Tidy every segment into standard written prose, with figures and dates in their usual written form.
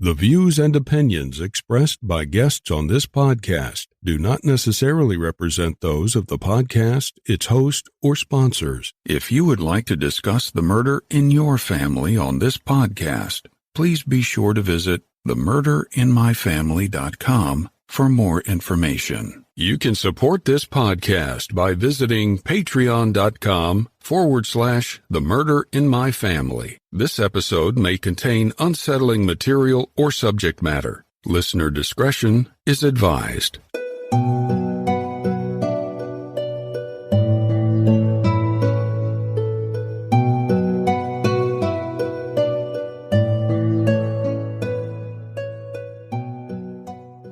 The views and opinions expressed by guests on this podcast do not necessarily represent those of the podcast, its host, or sponsors. If you would like to discuss the murder in your family on this podcast, please be sure to visit themurderinmyfamily.com for more information. You can support this podcast by visiting patreon.com/themurderinmyfamily. This episode may contain unsettling material or subject matter. Listener discretion is advised.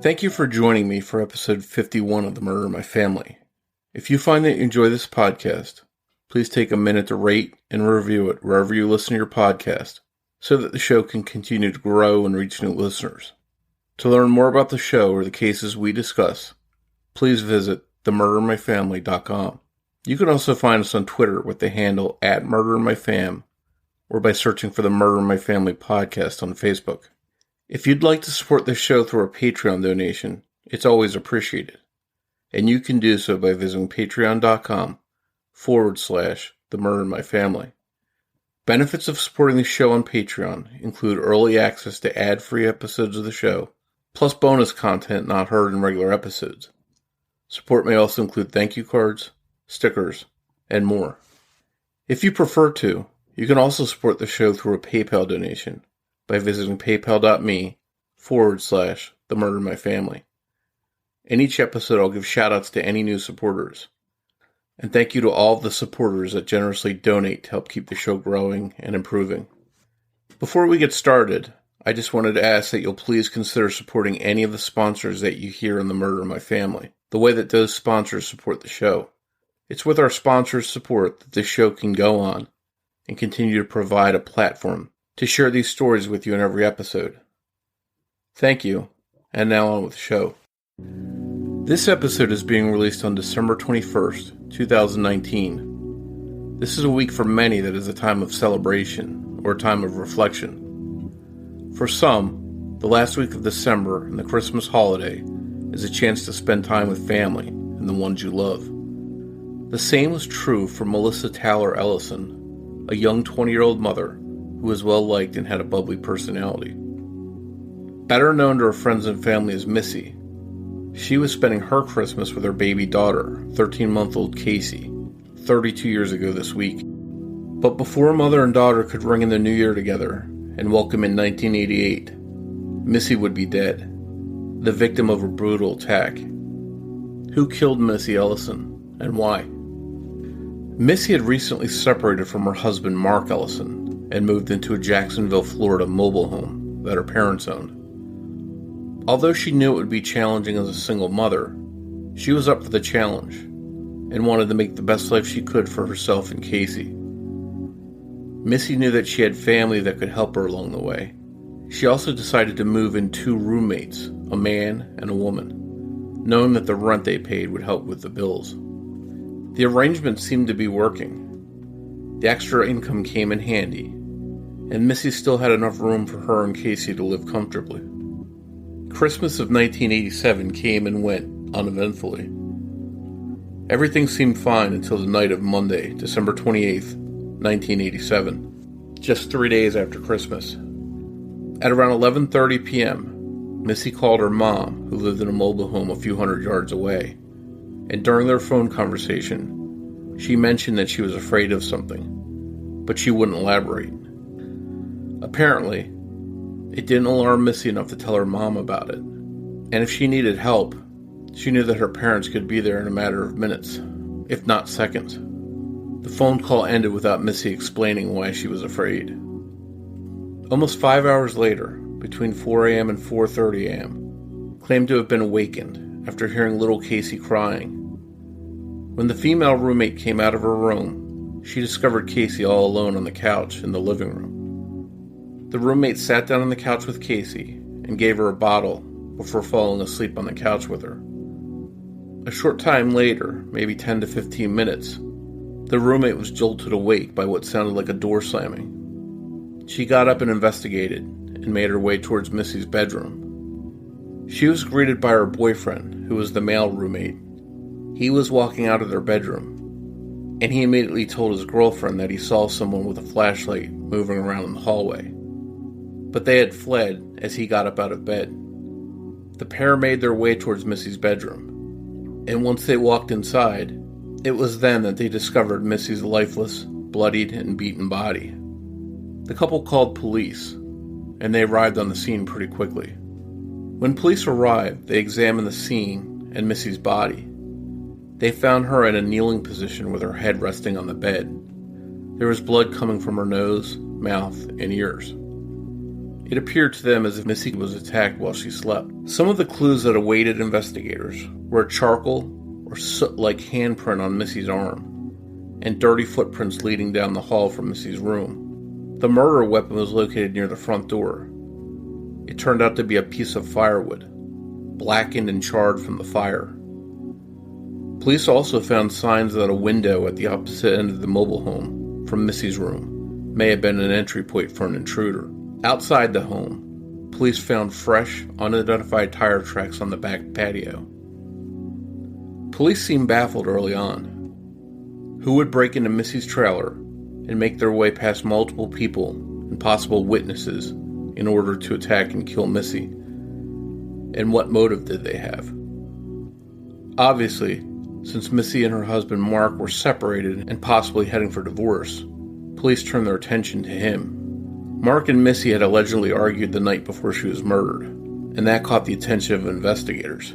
Thank you for joining me for episode 51 of The Murder in My Family. If you find that you enjoy this podcast, please take a minute to rate and review it wherever you listen to your podcast so that the show can continue to grow and reach new listeners. To learn more about the show or the cases we discuss, please visit themurderinmyfamily.com. You can also find us on Twitter with the handle @MurderInMyFam or by searching for the Murder in My Family podcast on Facebook. If you'd like to support this show through a Patreon donation, it's always appreciated. And you can do so by visiting patreon.com/themurderinmyfamily. Benefits of supporting the show on Patreon include early access to ad-free episodes of the show, plus bonus content not heard in regular episodes. Support may also include thank you cards, stickers, and more. If you prefer to, you can also support the show through a PayPal donation by visiting paypal.me/themurderinmyfamily. In each episode, I'll give shoutouts to any new supporters. And thank you to all of the supporters that generously donate to help keep the show growing and improving. Before we get started, I just wanted to ask that you'll please consider supporting any of the sponsors that you hear in The Murder in My Family, the way that those sponsors support the show. It's with our sponsors' support that this show can go on and continue to provide a platform to share these stories with you in every episode. Thank you, and now on with the show. This episode is being released on December 21st, 2019. This is a week for many that is a time of celebration or a time of reflection. For some, the last week of December and the Christmas holiday is a chance to spend time with family and the ones you love. The same was true for Melissa Taylor Ellison, a young 20-year-old mother who was well-liked and had a bubbly personality. Better known to her friends and family as Missy, she was spending her Christmas with her baby daughter, 13-month-old Casey, 32 years ago this week. But before mother and daughter could ring in the new year together and welcome in 1988, Missy would be dead, the victim of a brutal attack. Who killed Missy Ellison, and why? Missy had recently separated from her husband Mark Ellison and moved into a Jacksonville, Florida mobile home that her parents owned. Although she knew it would be challenging as a single mother, she was up for the challenge and wanted to make the best life she could for herself and Casey. Missy knew that she had family that could help her along the way. She also decided to move in 2 roommates, a man and a woman, knowing that the rent they paid would help with the bills. The arrangement seemed to be working. The extra income came in handy, and Missy still had enough room for her and Casey to live comfortably. Christmas of 1987 came and went uneventfully. Everything seemed fine until the night of Monday, December 28th, 1987, just 3 days after Christmas. At around 11:30 p.m., Missy called her mom, who lived in a mobile home a few hundred yards away, and during their phone conversation, she mentioned that she was afraid of something, but she wouldn't elaborate. Apparently, it didn't alarm Missy enough to tell her mom about it, and if she needed help, she knew that her parents could be there in a matter of minutes, if not seconds. The phone call ended without Missy explaining why she was afraid. Almost 5 hours later, between 4 a.m. and 4:30 a.m., claimed to have been awakened after hearing little Casey crying. When the female roommate came out of her room, she discovered Casey all alone on the couch in the living room. The roommate sat down on the couch with Casey and gave her a bottle before falling asleep on the couch with her. A short time later, maybe 10 to 15 minutes, the roommate was jolted awake by what sounded like a door slamming. She got up and investigated and made her way towards Missy's bedroom. She was greeted by her boyfriend, who was the male roommate. He was walking out of their bedroom, and he immediately told his girlfriend that he saw someone with a flashlight moving around in the hallway. But they had fled as he got up out of bed. The pair made their way towards Missy's bedroom, and once they walked inside, it was then that they discovered Missy's lifeless, bloodied, and beaten body. The couple called police, and they arrived on the scene pretty quickly. When police arrived, they examined the scene and Missy's body. They found her in a kneeling position with her head resting on the bed. There was blood coming from her nose, mouth, and ears. It appeared to them as if Missy was attacked while she slept. Some of the clues that awaited investigators were a charcoal or soot-like handprint on Missy's arm, and dirty footprints leading down the hall from Missy's room. The murder weapon was located near the front door. It turned out to be a piece of firewood, blackened and charred from the fire. Police also found signs that a window at the opposite end of the mobile home from Missy's room may have been an entry point for an intruder. Outside the home, police found fresh, unidentified tire tracks on the back patio. Police seemed baffled early on. Who would break into Missy's trailer and make their way past multiple people and possible witnesses in order to attack and kill Missy? And what motive did they have? Obviously, since Missy and her husband Mark were separated and possibly heading for divorce, police turned their attention to him. Mark and Missy had allegedly argued the night before she was murdered, and that caught the attention of investigators.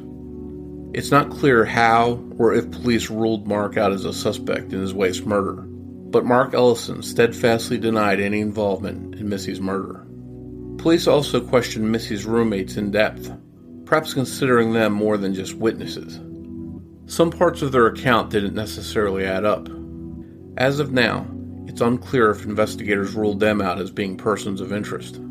It's not clear how or if police ruled Mark out as a suspect in his wife's murder, but Mark Ellison steadfastly denied any involvement in Missy's murder. Police also questioned Missy's roommates in depth, perhaps considering them more than just witnesses. Some parts of their account didn't necessarily add up. As of now, it's unclear if investigators ruled them out as being persons of interest.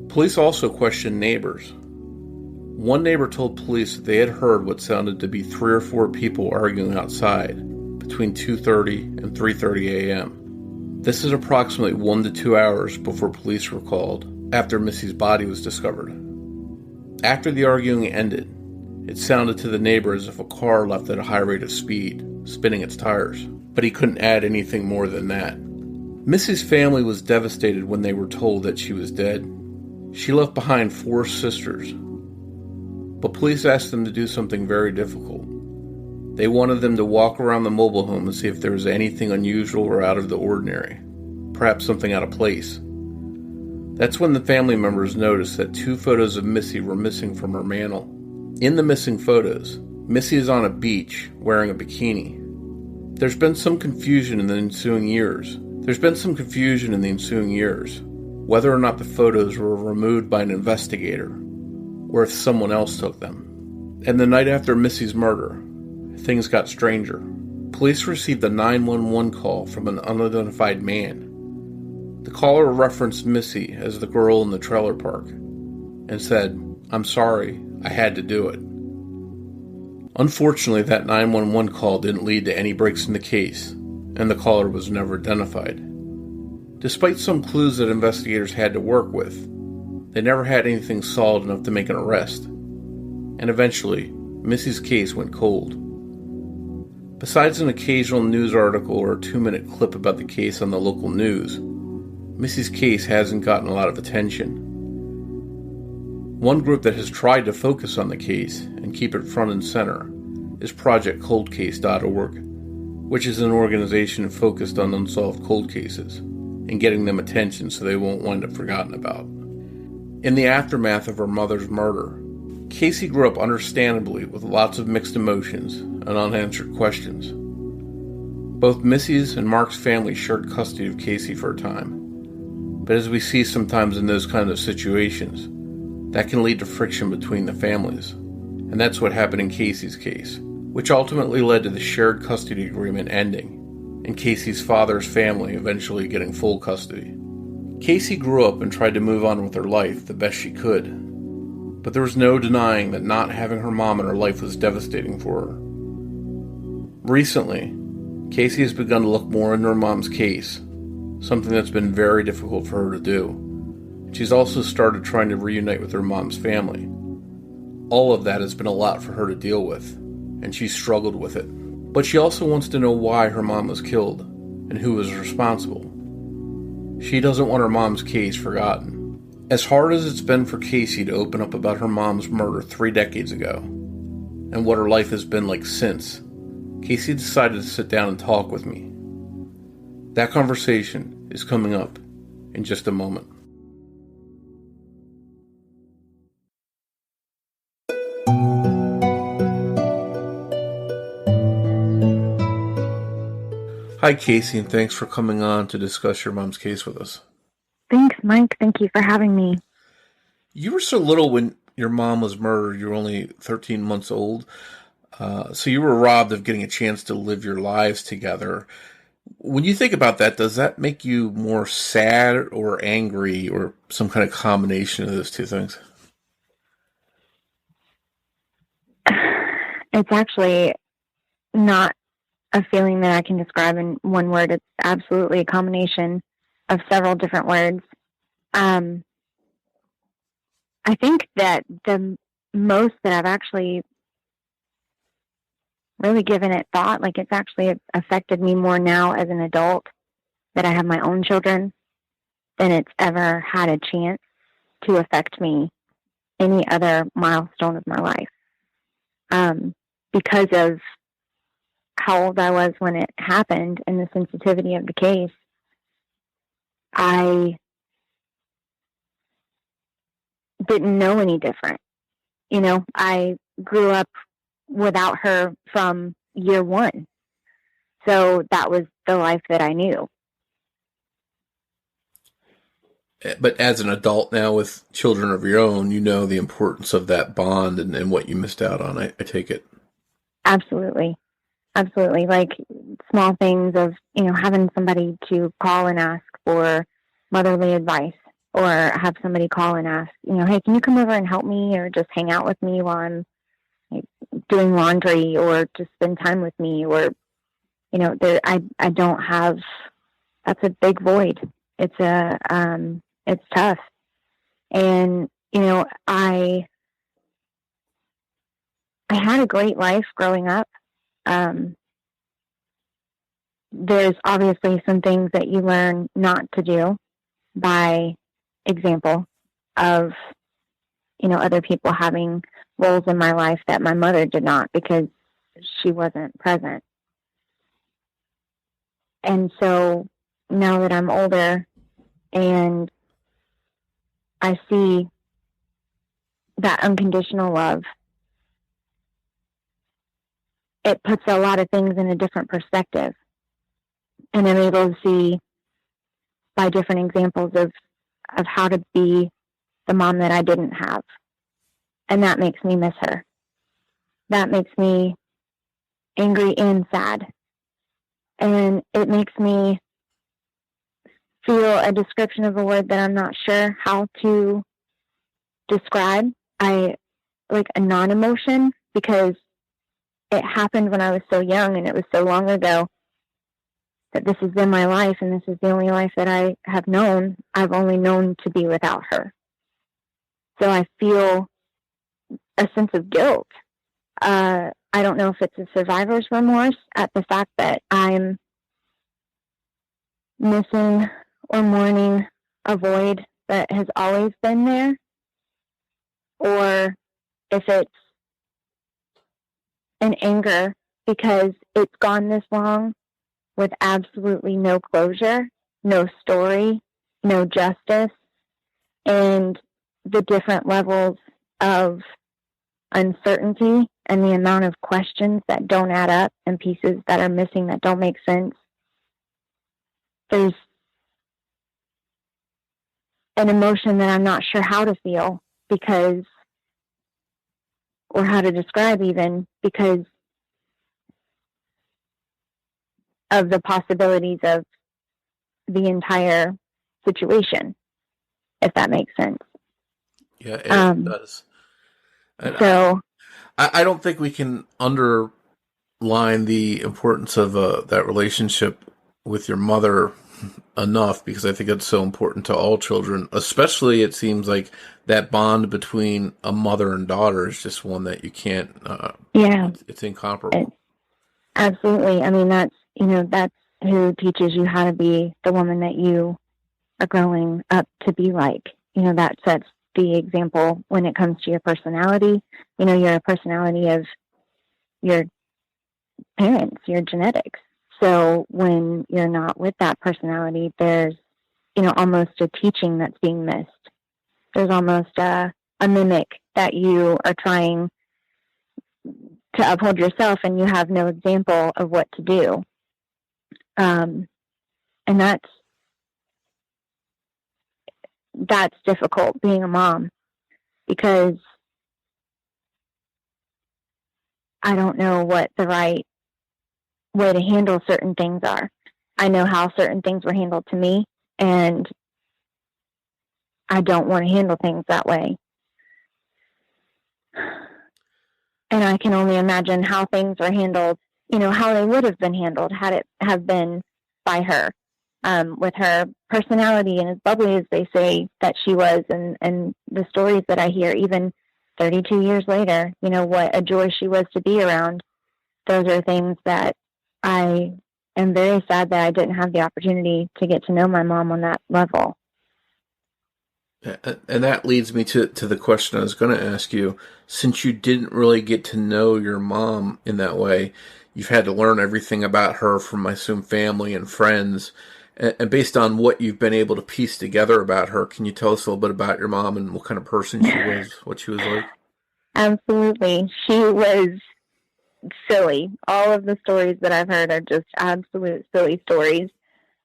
Police also questioned neighbors. One neighbor told police that they had heard what sounded to be 3 or 4 people arguing outside between 2:30 and 3:30 a.m. This is approximately 1 to 2 hours before police were called after Missy's body was discovered. After the arguing ended, it sounded to the neighbor as if a car left at a high rate of speed, spinning its tires, but he couldn't add anything more than that. Missy's family was devastated when they were told that she was dead. She left behind 4 sisters, but police asked them to do something very difficult. They wanted them to walk around the mobile home and see if there was anything unusual or out of the ordinary, perhaps something out of place. That's when the family members noticed that 2 photos of Missy were missing from her mantle. In the missing photos, Missy is on a beach wearing a bikini. There's been some confusion in the ensuing years, whether or not the photos were removed by an investigator, or if someone else took them. And the night after Missy's murder, things got stranger. Police received a 911 call from an unidentified man. The caller referenced Missy as the girl in the trailer park, and said, "I'm sorry, I had to do it." Unfortunately, that 911 call didn't lead to any breaks in the case, and the caller was never identified. Despite some clues that investigators had to work with, they never had anything solid enough to make an arrest, and eventually, Missy's case went cold. Besides an occasional news article or a 2-minute clip about the case on the local news, Missy's case hasn't gotten a lot of attention. One group that has tried to focus on the case and keep it front and center is ProjectColdCase.org, which is an organization focused on unsolved cold cases and getting them attention so they won't wind up forgotten about. In the aftermath of her mother's murder, Casey grew up understandably with lots of mixed emotions and unanswered questions. Both Missy's and Mark's family shared custody of Casey for a time, but as we see sometimes in those kind of situations, that can lead to friction between the families, and that's what happened in Casey's case, which ultimately led to the shared custody agreement ending, and Casey's father's family eventually getting full custody. Casey grew up and tried to move on with her life the best she could, but there was no denying that not having her mom in her life was devastating for her. Recently, Casey has begun to look more into her mom's case, something that's been very difficult for her to do. She's also started trying to reunite with her mom's family. All of that has been a lot for her to deal with, and she's struggled with it. But she also wants to know why her mom was killed and who was responsible. She doesn't want her mom's case forgotten. As hard as it's been for Casey to open up about her mom's murder 3 decades ago, and what her life has been like since, Casey decided to sit down and talk with me. That conversation is coming up in just a moment. Hi, Casey, and thanks for coming on to discuss your mom's case with us. Thanks, Mike. Thank you for having me. You were so little when your mom was murdered. You were only 13 months old. So you were robbed of getting a chance to live your lives together. When you think about that, does that make you more sad or angry or some kind of combination of those two things? It's actually not a feeling that I can describe in one word. It's absolutely a combination of several different words. I think that the most that I've actually really given it thought, like it's actually affected me more now as an adult that I have my own children than it's ever had a chance to affect me any other milestone of my life. Because of how old I was when it happened and the sensitivity of the case, I didn't know any different. You know, I grew up without her from year one. So that was the life that I knew. But as an adult now with children of your own, you know the importance of that bond and what you missed out on, I take it. Absolutely. Absolutely. Like small things of, having somebody to call and ask for motherly advice, or have somebody call and ask, hey, can you come over and help me, or just hang out with me while I'm doing laundry, or just spend time with me, or, I don't have, that's a big void. It's tough. And, I had a great life growing up. There's obviously some things that you learn not to do by example of, other people having roles in my life that my mother did not, because she wasn't present. And so now that I'm older and I see that unconditional love, it puts a lot of things in a different perspective. And I'm able to see by different examples of how to be the mom that I didn't have. And that makes me miss her. That makes me angry and sad. And it makes me feel a description of a word that I'm not sure how to describe. I like a non-emotion, because it happened when I was so young and it was so long ago that this has been my life, and this is the only life that I have known. I've only known to be without her. So I feel a sense of guilt. I don't know if it's a survivor's remorse at the fact that I'm missing or mourning a void that has always been there, or if it's an anger because it's gone this long with absolutely no closure, no story, no justice, and the different levels of uncertainty and the amount of questions that don't add up and pieces that are missing that don't make sense. There's an emotion that I'm not sure how to feel, because, or how to describe even, because of the possibilities of the entire situation, if that makes sense. Yeah, it does. And so I don't think we can underline the importance of that relationship with your mother enough, because I think it's so important to all children, especially it seems like that bond between a mother and daughter is just one that you can't, it's incomparable. Absolutely. I mean, that's who teaches you how to be the woman that you are growing up to be like. That sets the example when it comes to your personality. You're a personality of your parents, your genetics. So when you're not with that personality, there's, almost a teaching that's being missed. There's almost a mimic that you are trying to uphold yourself, and you have no example of what to do. And that's difficult, being a mom, because I don't know what the right way to handle certain things are. I know how certain things were handled to me, and I don't want to handle things that way. And I can only imagine how things were handled, how they would have been handled had it have been by her, with her personality and as bubbly as they say that she was, and the stories that I hear, even 32 years later, what a joy she was to be around. Those are things that I am very sad that I didn't have the opportunity to get to know my mom on that level. And that leads me to the question I was going to ask you. Since you didn't really get to know your mom in that way, you've had to learn everything about her from, I assume, family and friends. And based on what you've been able to piece together about her, can you tell us a little bit about your mom and what kind of person she was, what she was like? Absolutely. She was silly. All of the stories that I've heard are just absolute silly stories.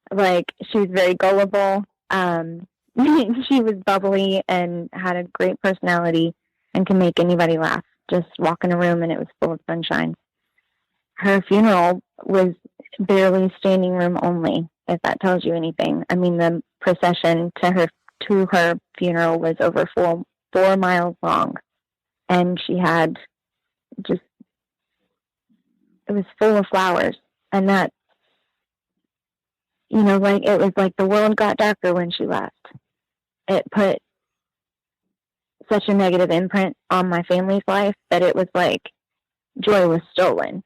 Like, she was very gullible. She was bubbly and had a great personality and can make anybody laugh. Just walk in a room and it was full of sunshine. Her funeral was barely standing room only, if that tells you anything. I mean, the procession to her funeral was over 4 miles long, and she had it was full of flowers, and that, like, it was like the world got darker when she left. It put such a negative imprint on my family's life that it was like joy was stolen.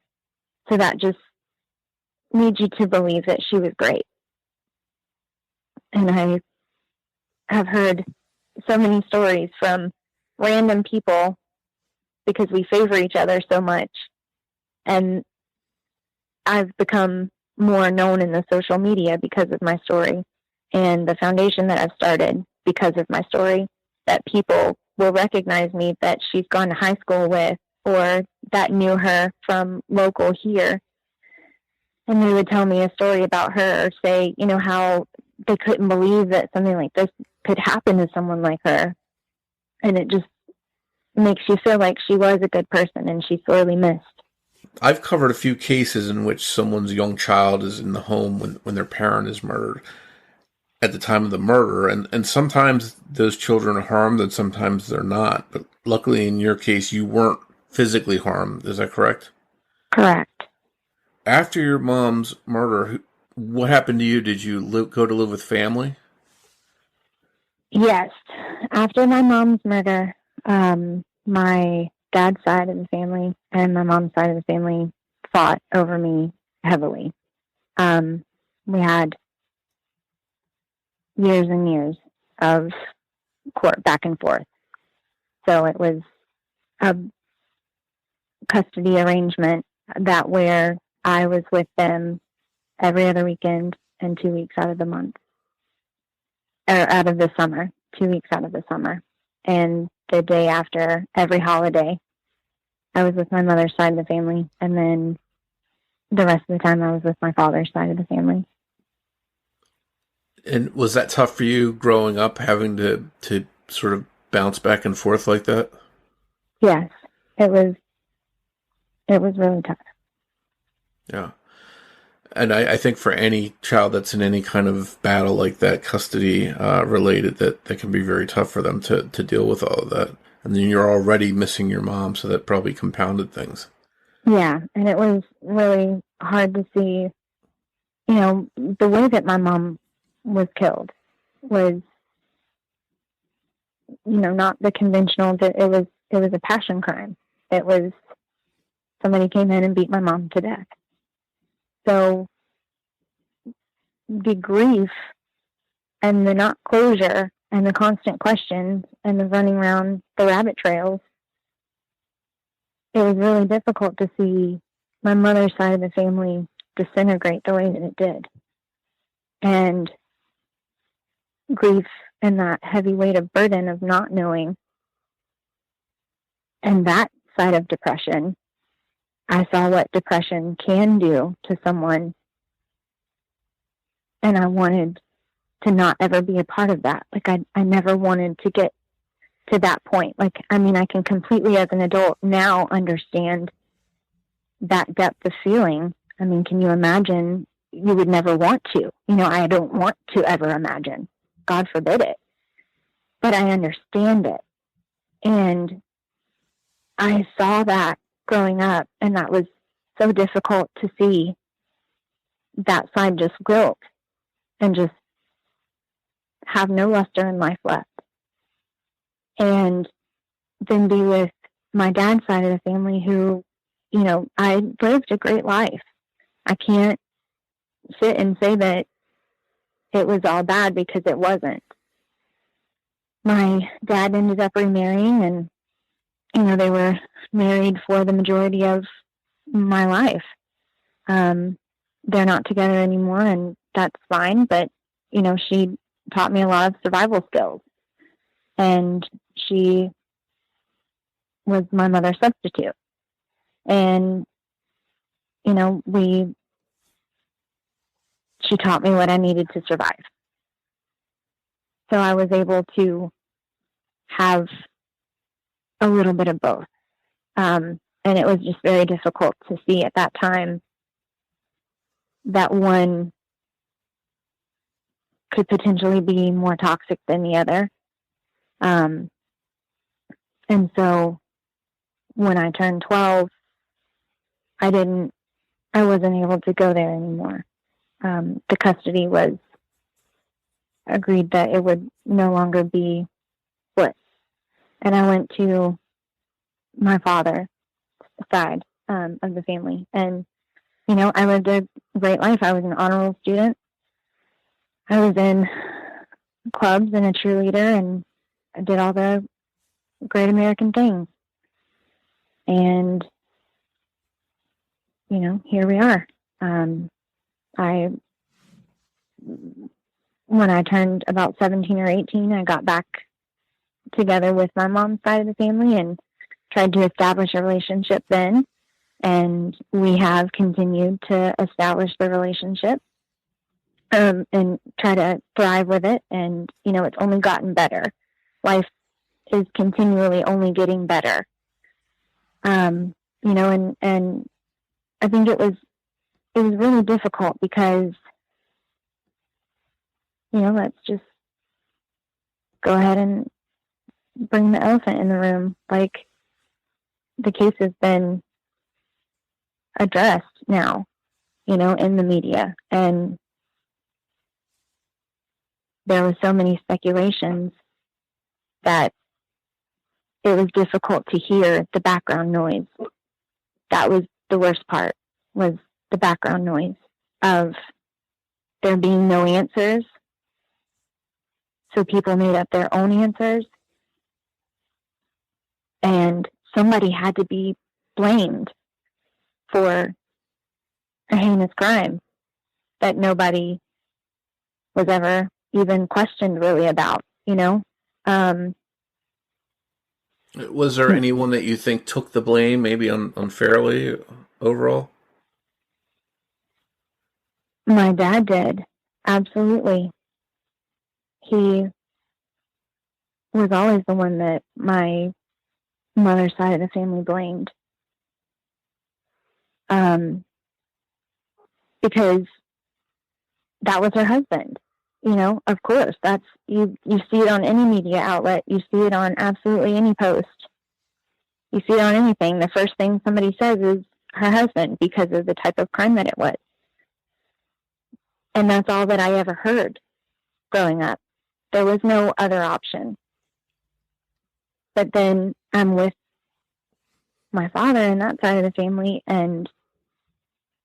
So that just needs you to believe that she was great. And I have heard so many stories from random people, because we favor each other so much. And I've become more known in the social media because of my story, and the foundation that I've started because of my story, that people will recognize me that she's gone to high school with, or that knew her from local here. And they would tell me a story about her, or say, how they couldn't believe that something like this could happen to someone like her. And it just makes you feel like she was a good person and she's sorely missed. I've covered a few cases in which someone's young child is in the home when their parent is murdered at the time of the murder. And sometimes those children are harmed and sometimes they're not. But luckily in your case, you weren't physically harmed. Is that correct? Correct. After your mom's murder, what happened to you? Did you go to live with family? Yes. After my mom's murder, my dad's side of the family and my mom's side of the family fought over me heavily. We had years and years of court back and forth. So it was a custody arrangement that where I was with them every other weekend and 2 weeks out of the month, or out of the summer, 2 weeks out of the summer. And the day after every holiday, I was with my mother's side of the family. And then the rest of the time I was with my father's side of the family. And was that tough for you growing up, having to sort of bounce back and forth like that? Yes, it was really tough. Yeah. And I think for any child that's in any kind of battle like that, custody related, that can be very tough for them to deal with all of that. And then you're already missing your mom, so that probably compounded things. Yeah, and it was really hard to see, the way that my mom was killed was, not the conventional, that it was a passion crime. It was somebody came in and beat my mom to death. So the grief and the not closure and the constant questions and the running around the rabbit trails, it was really difficult to see my mother's side of the family disintegrate the way that it did. And grief and that heavy weight of burden of not knowing, and that side of depression, I saw what depression can do to someone, and I wanted to not ever be a part of that. Like, I never wanted to get to that point. Like, I mean, I can completely, as an adult now, understand that depth of feeling. I mean, can you imagine? You would never want to. I don't want to ever imagine. God forbid it. But I understand it. And I saw that growing up, and that was so difficult to see that side just wilt and just have no luster in life left. And then be with my dad's side of the family who, I lived a great life. I can't sit and say that it was all bad, because it wasn't. My dad ended up remarrying, and, they were married for the majority of my life. They're not together anymore, and that's fine. But, she taught me a lot of survival skills, and she was my mother's substitute. And, she taught me what I needed to survive. So I was able to have a little bit of both. And it was just very difficult to see at that time that one could potentially be more toxic than the other. And so when I turned 12, I wasn't able to go there anymore. The custody was agreed that it would no longer be split. And I went to my father's side of the family. And, I lived a great life. I was an honor roll student. I was in clubs and a cheerleader, and I did all the great American things. And, here we are. When I turned about 17 or 18, I got back together with my mom's side of the family and tried to establish a relationship then. And we have continued to establish the relationship, and try to thrive with it. And, it's only gotten better. Life is continually only getting better. And I think it was really difficult because, let's just go ahead and bring the elephant in the room. Like, the case has been addressed now, in the media. And there were so many speculations that it was difficult to hear the background noise. That was the worst part, was the background noise of there being no answers. So people made up their own answers, and somebody had to be blamed for a heinous crime that nobody was ever even questioned really about, Was there anyone that you think took the blame, maybe unfairly overall? My dad did. Absolutely. He was always the one that my mother's side of the family blamed. Because that was her husband. Of course, that's, you see it on any media outlet. You see it on absolutely any post. You see it on anything. The first thing somebody says is her husband, because of the type of crime that it was. And that's all that I ever heard. growing up. There was no other option. But then I'm with my father and that side of the family, and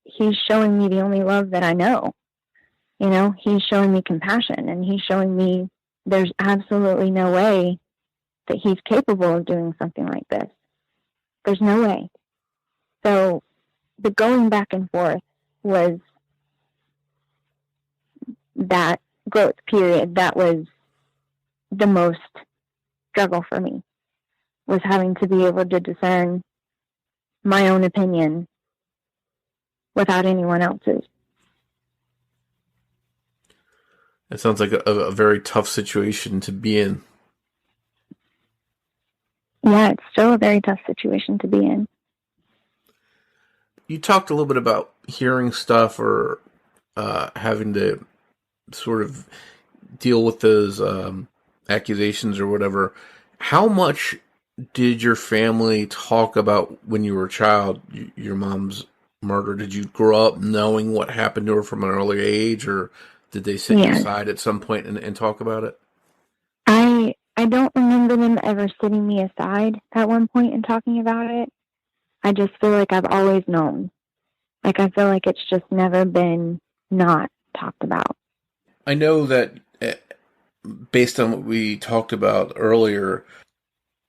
he's showing me the only love that I know. You know, he's showing me compassion, and he's showing me there's absolutely no way that he's capable of doing something like this. There's no way. So the going back and forth was that growth period that was the most struggle for me, was having to be able to discern my own opinion without anyone else's. It sounds like a very tough situation to be in. Yeah, it's still a very tough situation to be in. You talked a little bit about hearing stuff or having to sort of deal with those accusations or whatever. How much did your family talk about when you were a child, your mom's murder? Did you grow up knowing what happened to her from an early age, or did they sit you aside at some point and talk about it? I don't remember them ever sitting me aside at one point and talking about it. I just feel like I've always known. Like, I feel like it's just never been not talked about. I know that based on what we talked about earlier,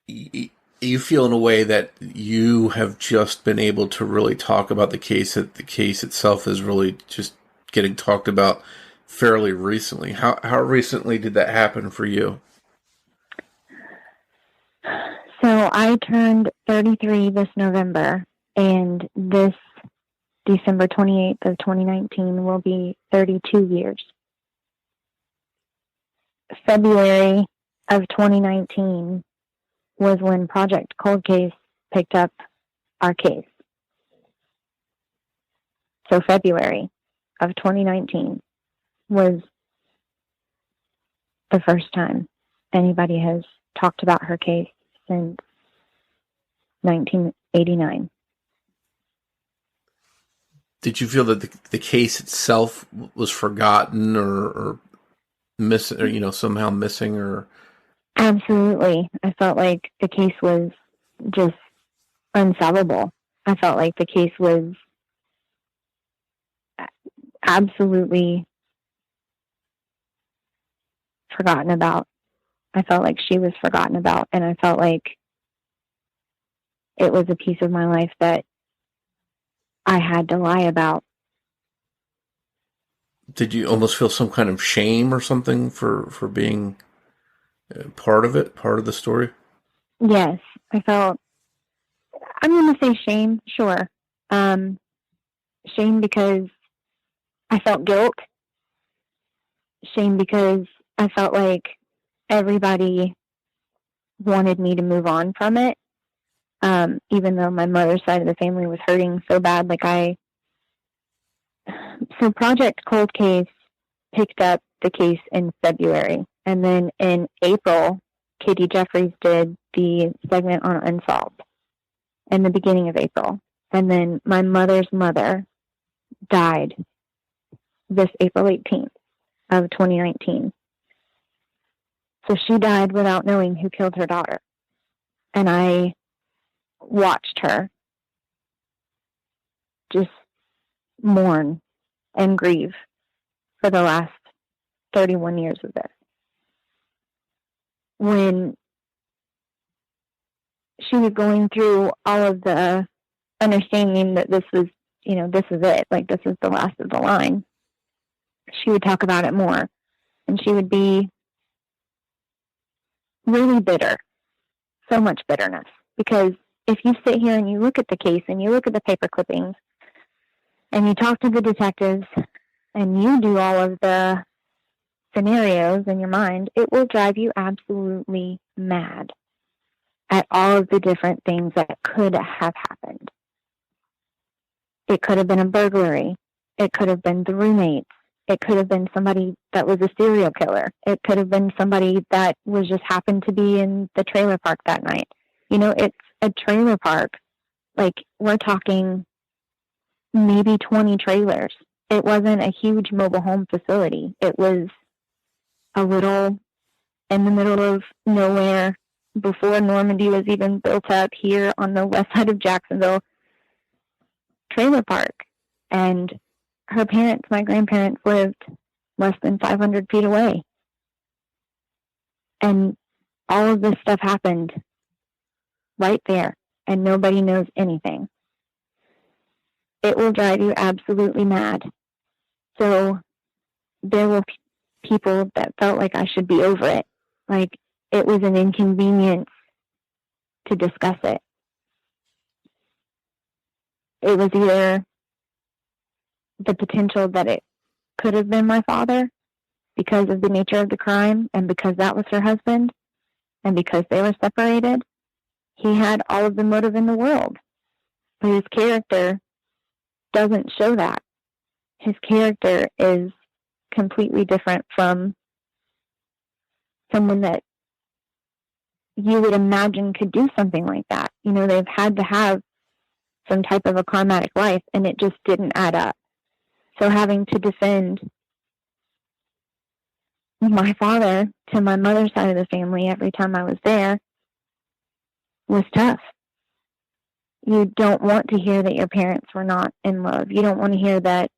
you feel in a way that you have just been able to really talk about the case, that the case itself is really just getting talked about fairly recently. How recently did that happen for you? So I turned 33 this November, and this December 28th of 2019 will be 32 years. February of 2019 was when Project Cold Case picked up our case. So February of 2019 was the first time anybody has talked about her case since 1989. Did you feel that the case itself was forgotten or missing, or somehow missing? Or Absolutely. I felt like the case was just unsolvable. I felt like the case was absolutely forgotten about. I felt like she was forgotten about, and I felt like it was a piece of my life that I had to lie about. Did you almost feel some kind of shame or something for being part of it, part of the story? Yes, I felt, I'm going to say shame, sure. Shame because I felt guilt. Shame because I felt like everybody wanted me to move on from it. Even though my mother's side of the family was hurting so bad, so Project Cold Case picked up the case in February, and then in April, Katie Jeffries did the segment on Unsolved in the beginning of April, and then my mother's mother died this April 18th of 2019. So she died without knowing who killed her daughter, and I watched her just mourn and grieve for the last 31 years of this. When she was going through all of the understanding that this was, this is it, like this is the last of the line, she would talk about it more, and she would be really bitter, so much bitterness, because if you sit here and you look at the case and you look at the paper clippings and you talk to the detectives and you do all of the scenarios in your mind, it will drive you absolutely mad at all of the different things that could have happened. It could have been a burglary. It could have been the roommates. It could have been somebody that was a serial killer. It could have been somebody that was just happened to be in the trailer park that night. It's a trailer park. Like, we're talking maybe 20 trailers. It wasn't a huge mobile home facility. It was a little in the middle of nowhere before Normandy was even built up here on the west side of Jacksonville trailer park. And her parents, my grandparents, lived less than 500 feet away. And all of this stuff happened right there, and nobody knows anything. It will drive you absolutely mad. So there were people that felt like I should be over it. Like it was an inconvenience to discuss it. It was either the potential that it could have been my father because of the nature of the crime and because that was her husband and because they were separated. He had all of the motive in the world, but his character doesn't show that. His character is completely different from someone that you would imagine could do something like that. You know, they've had to have some type of a karmatic life, and it just didn't add up. So having to defend my father to my mother's side of the family every time I was there was tough. You don't want to hear that your parents were not in love. You don't want to hear that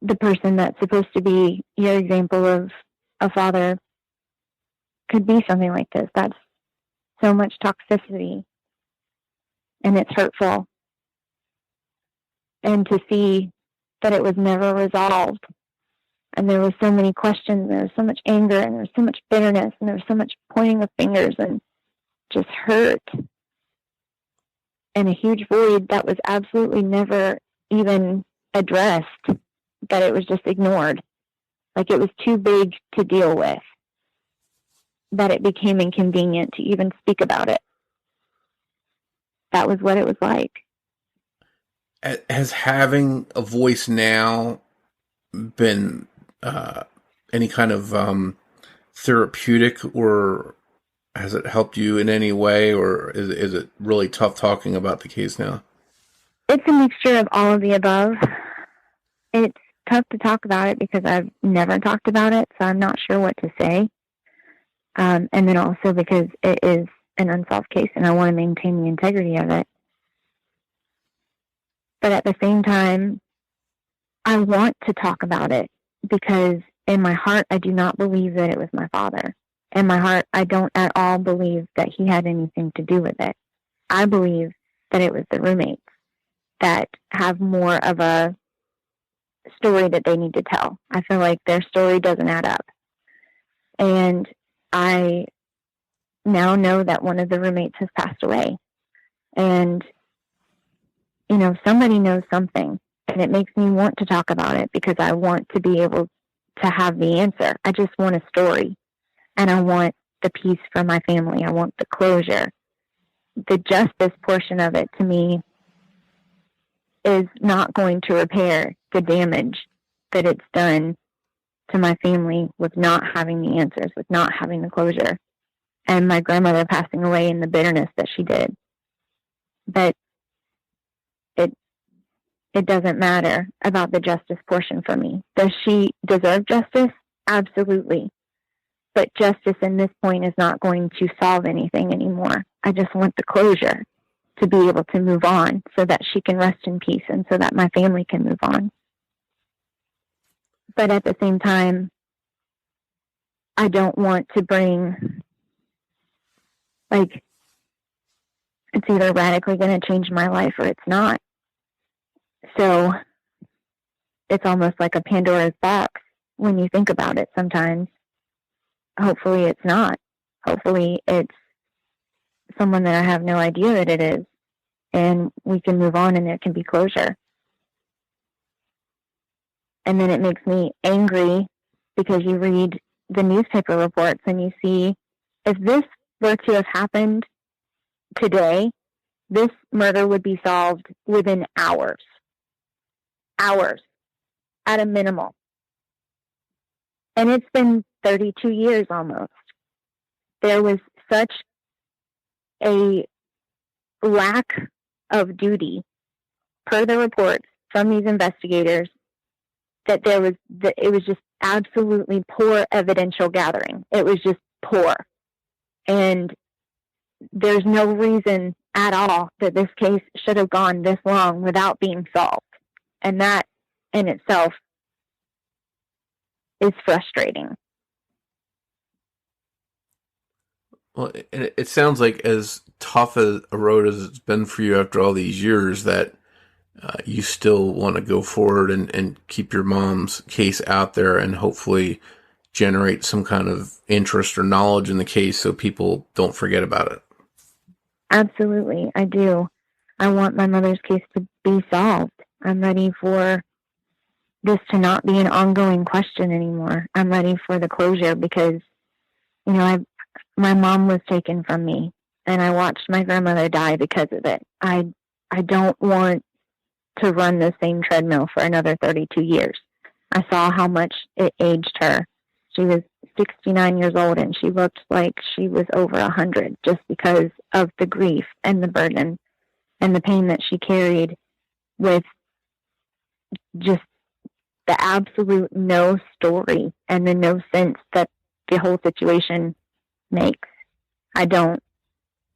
the person that's supposed to be your example of a father could be something like this. That's so much toxicity, and it's hurtful. And to see that it was never resolved, and there were so many questions, and there was so much anger, and there was so much bitterness, and there was so much pointing of fingers, and just hurt, and a huge void that was absolutely never even addressed, that it was just ignored. Like it was too big to deal with, that it became inconvenient to even speak about it. That was what it was like. Has having a voice now been any kind of therapeutic, or has it helped you in any way, or is it really tough talking about the case now? It's a mixture of all of the above. It's tough to talk about it because I've never talked about it, so I'm not sure what to say. And then also because it is an unsolved case and I want to maintain the integrity of it. But at the same time, I want to talk about it because in my heart, I do not believe that it was my father. In my heart, I don't at all believe that he had anything to do with it. I believe that it was the roommates that have more of a story that they need to tell. I feel like their story doesn't add up. And I now know that one of the roommates has passed away. And, you know, somebody knows something. And it makes me want to talk about it because I want to be able to have the answer. I just want a story. And I want the peace for my family. I want the closure. The justice portion of it, to me, is not going to repair the damage that it's done to my family with not having the answers, with not having the closure, and my grandmother passing away and the bitterness that she did. But it doesn't matter about the justice portion for me. Does she deserve justice? Absolutely. But justice in this point is not going to solve anything anymore. I just want the closure to be able to move on so that she can rest in peace and so that my family can move on. But at the same time, I don't want to bring, like, it's either radically going to change my life or it's not. So it's almost like a Pandora's box when you think about it sometimes. Hopefully it's not. Hopefully it's someone that I have no idea that it is, and we can move on and there can be closure. And then it makes me angry because you read the newspaper reports and you see, if this were to have happened today, this murder would be solved within hours. Hours at a minimal. And it's been 32 years almost. There was such a lack of duty, per the reports from these investigators, that it was just absolutely poor evidential gathering. It was just poor. And there's no reason at all that this case should have gone this long without being solved. And that in itself is frustrating. Well, it sounds like as tough a road as it's been for you after all these years, that you still want to go forward and keep your mom's case out there and hopefully generate some kind of interest or knowledge in the case so people don't forget about it. Absolutely, I do. I want my mother's case to be solved. I'm ready for this to not be an ongoing question anymore. I'm ready for the closure because, my mom was taken from me, and I watched my grandmother die because of it. I don't want to run the same treadmill for another 32 years. I saw how much it aged her. She was 69 years old, and she looked like she was over 100 just because of the grief and the burden and the pain that she carried with just the absolute no story and the no sense that the whole situation makes. I don't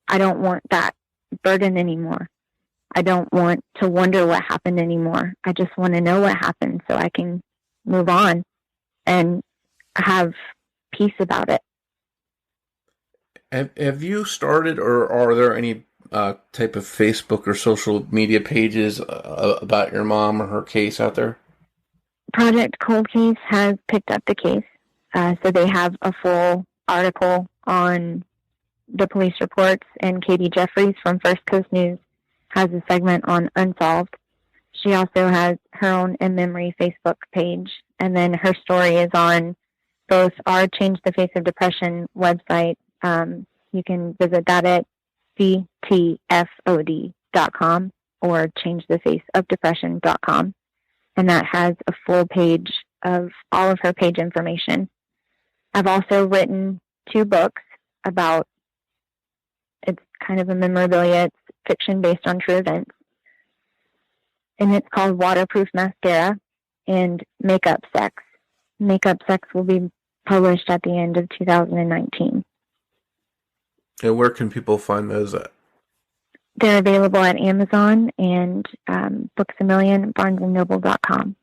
want that burden anymore. I don't want to wonder what happened anymore. I just want to know what happened so I can move on and have peace about it. Have you started, or are there any type of Facebook or social media pages about your mom or her case out there? Project Cold Case has picked up the case. So they have a full article on the police reports, and Katie Jeffries from First Coast News has a segment on Unsolved. She also has her own In Memory Facebook page, and then her story is on both our Change the Face of Depression website. You can visit that at ctfod.com or changethefaceofdepression.com, and that has a full page of all of her page information. I've also written 2 books about, it's kind of a memorabilia, it's fiction based on true events. And it's called Waterproof Mascara and Makeup Sex. Makeup Sex will be published at the end of 2019. And where can people find those at? They're available at Amazon and Books A Million, BarnesandNoble.com.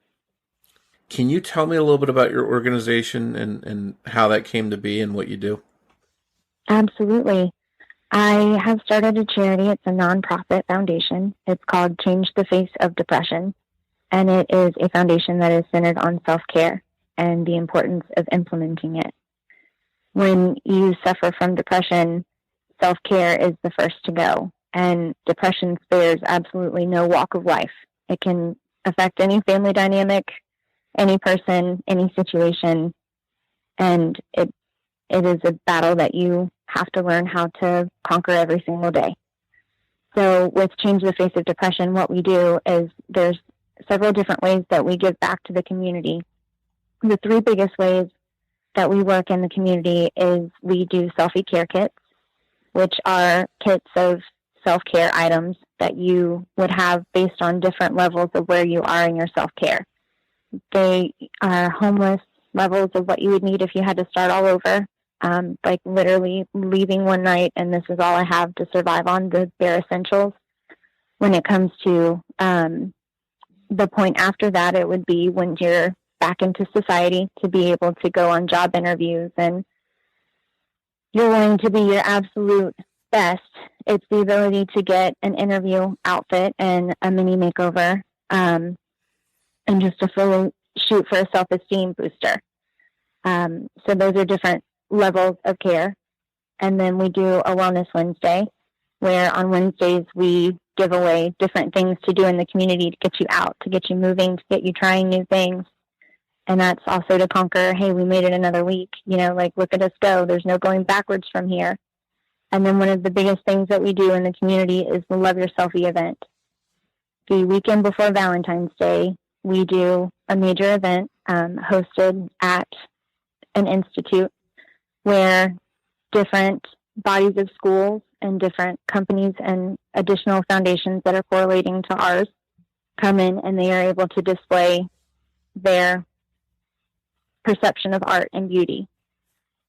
Can you tell me a little bit about your organization and how that came to be and what you do? Absolutely. I have started a charity. It's a nonprofit foundation. It's called Change the Face of Depression, and it is a foundation that is centered on self-care and the importance of implementing it. When you suffer from depression, self-care is the first to go, and depression spares absolutely no walk of life. It can affect any family dynamic, any person, any situation, and it is a battle that you have to learn how to conquer every single day. So with Change the Face of Depression, what we do is there's several different ways that we give back to the community. The 3 biggest ways that we work in the community is we do selfie care kits, which are kits of self-care items that you would have based on different levels of where you are in your self-care. They are homeless levels of what you would need if you had to start all over. Like literally leaving one night and this is all I have to survive on, the bare essentials. When it comes to the point after that, it would be when you're back into society to be able to go on job interviews and you're wanting to be your absolute best. It's the ability to get an interview outfit and a mini makeover and just a full shoot for a self-esteem booster. So those are different levels of care. And then we do a Wellness Wednesday, where on Wednesdays we give away different things to do in the community to get you out, to get you moving, to get you trying new things. And that's also to conquer, hey, we made it another week, like look at us go. There's no going backwards from here. And then one of the biggest things that we do in the community is the Love Your Selfie event. The weekend before Valentine's Day, we do a major event hosted at an institute where different bodies of schools and different companies and additional foundations that are correlating to ours come in, and they are able to display their perception of art and beauty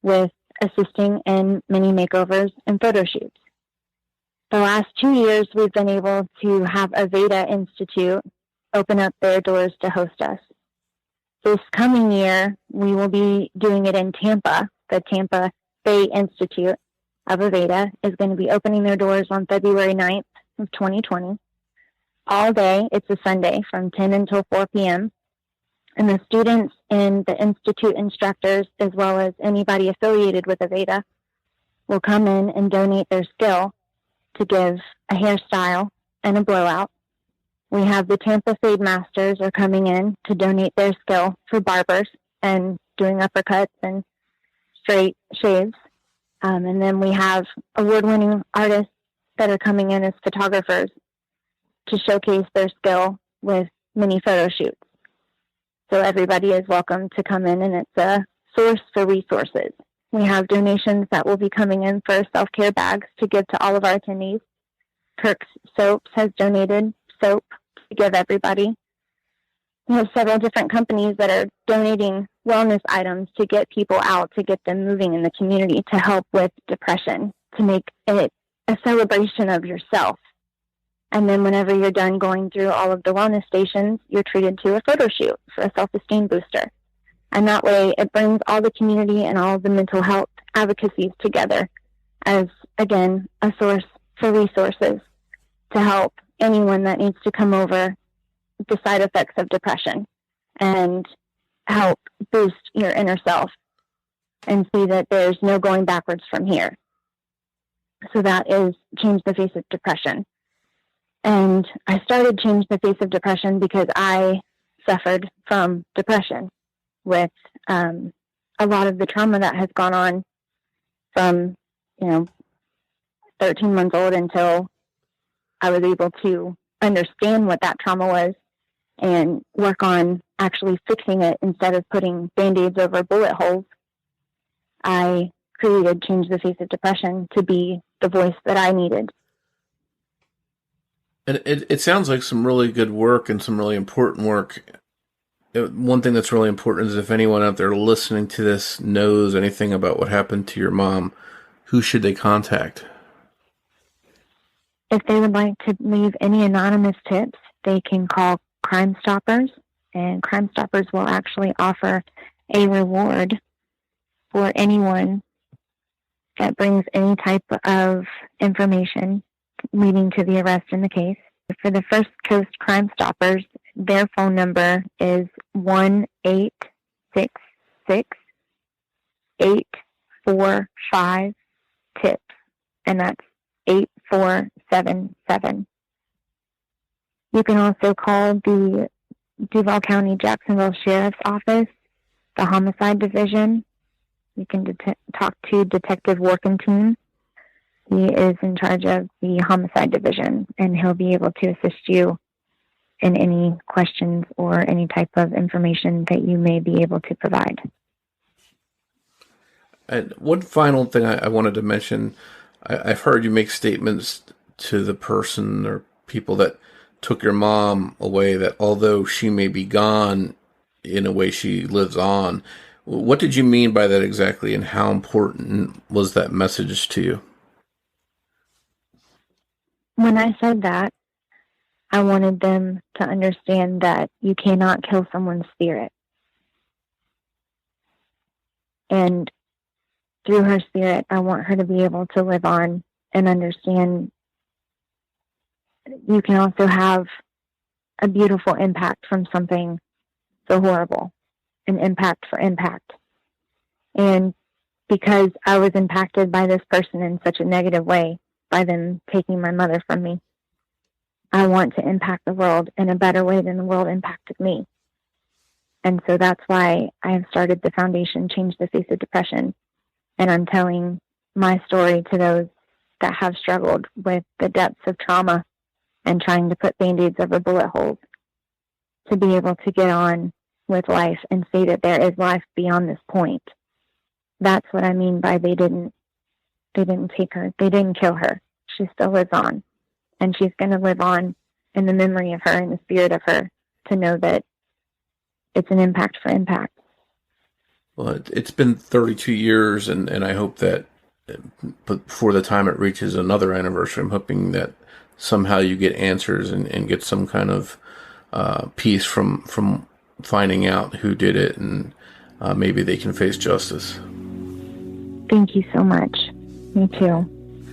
with assisting in many makeovers and photo shoots. The last 2 years, we've been able to have a Veda Institute open up their doors to host us. This coming year, we will be doing it in Tampa. The Tampa Bay Institute of Aveda is going to be opening their doors on February 9th of 2020. All day, it's a Sunday from 10 until 4 p.m. And the students and the Institute instructors, as well as anybody affiliated with Aveda, will come in and donate their skill to give a hairstyle and a blowout. We have the Tampa Fade Masters are coming in to donate their skill for barbers and doing uppercuts and straight shaves. And then we have award-winning artists that are coming in as photographers to showcase their skill with mini photo shoots. So everybody is welcome to come in, and it's a source for resources. We have donations that will be coming in for self-care bags to give to all of our attendees. Kirk's Soaps has donated soap to give everybody. We have several different companies that are donating wellness items to get people out, to get them moving in the community, to help with depression, to make it a celebration of yourself. And then whenever you're done going through all of the wellness stations, you're treated to a photo shoot for a self-esteem booster. And that way it brings all the community and all the mental health advocacies together as, again, a source for resources to help anyone that needs to come over the side effects of depression and help boost your inner self and see that there's no going backwards from here. So that is Change the Face of Depression. And I started Change the Face of Depression because I suffered from depression with a lot of the trauma that has gone on from, 13 months old until I was able to understand what that trauma was and work on actually fixing it instead of putting Band-Aids over bullet holes. I created Change the Face of Depression to be the voice that I needed. And it sounds like some really good work and some really important work. One thing that's really important is if anyone out there listening to this knows anything about what happened to your mom, who should they contact? If they would like to leave any anonymous tips, they can call Crime Stoppers, and Crime Stoppers will actually offer a reward for anyone that brings any type of information leading to the arrest in the case. For the First Coast Crime Stoppers, their phone number is 1-866-845-TIPS, and that's 8477. You can also call the Duval County Jacksonville Sheriff's Office, the Homicide Division. You can talk to Detective Workentine. He is in charge of the Homicide Division, and he'll be able to assist you in any questions or any type of information that you may be able to provide. And one final thing I wanted to mention, I've heard you make statements to the person or people that took your mom away that although she may be gone, in a way she lives on. What did you mean by that exactly, and how important was that message to you? When I said that, I wanted them to understand that you cannot kill someone's spirit. And through her spirit, I want her to be able to live on and understand you can also have a beautiful impact from something so horrible, an impact for impact. And because I was impacted by this person in such a negative way, by them taking my mother from me, I want to impact the world in a better way than the world impacted me. And so that's why I have started the foundation, Change the Face of Depression. And I'm telling my story to those that have struggled with the depths of trauma and trying to put Band-Aids over bullet holes to be able to get on with life and say that there is life beyond this point. That's what I mean by they didn't take her. They didn't kill her. She still lives on. And she's going to live on in the memory of her and the spirit of her to know that it's an impact for impact. Well, it's been 32 years, and I hope that before the time it reaches another anniversary, I'm hoping that somehow you get answers and get some kind of peace from finding out who did it, and maybe they can face justice. Thank you so much. Me too.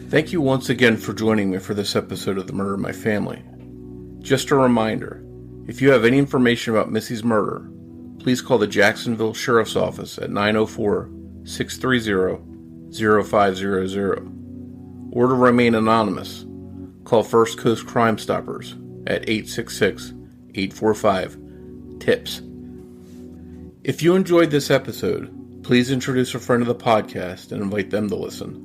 Thank you once again for joining me for this episode of The Murder of My Family. Just a reminder, if you have any information about Missy's murder, please call the Jacksonville Sheriff's Office at 904-630-0500. Or to remain anonymous, call First Coast Crime Stoppers at 866-845-TIPS. If you enjoyed this episode, please introduce a friend of the podcast and invite them to listen.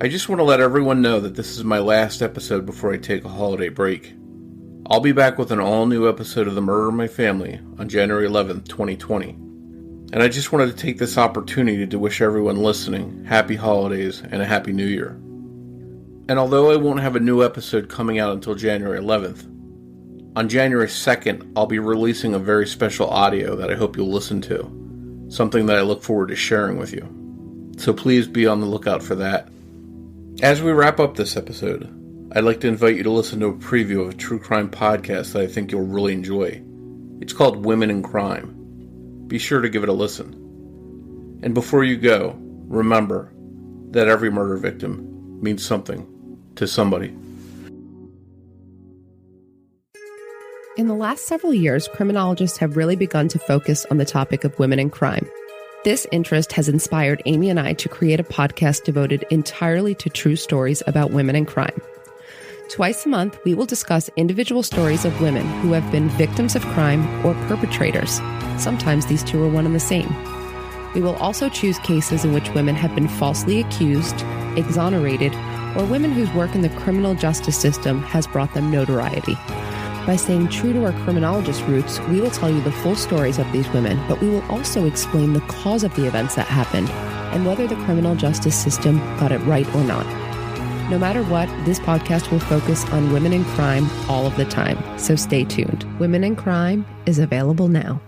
I just want to let everyone know that this is my last episode before I take a holiday break. I'll be back with an all-new episode of The Murder of My Family on January 11th, 2020. And I just wanted to take this opportunity to wish everyone listening happy holidays and a happy new year. And although I won't have a new episode coming out until January 11th, on January 2nd, I'll be releasing a very special audio that I hope you'll listen to, something that I look forward to sharing with you. So please be on the lookout for that. As we wrap up this episode, I'd like to invite you to listen to a preview of a true crime podcast that I think you'll really enjoy. It's called Women in Crime. Be sure to give it a listen. And before you go, remember that every murder victim means something to somebody. In the last several years, criminologists have really begun to focus on the topic of women in crime. This interest has inspired Amy and I to create a podcast devoted entirely to true stories about women in crime. Twice a month, we will discuss individual stories of women who have been victims of crime or perpetrators. Sometimes these two are one and the same. We will also choose cases in which women have been falsely accused, exonerated, or women whose work in the criminal justice system has brought them notoriety. By staying true to our criminologist roots, we will tell you the full stories of these women, but we will also explain the cause of the events that happened and whether the criminal justice system got it right or not. No matter what, this podcast will focus on women in crime all of the time, so stay tuned. Women in Crime is available now.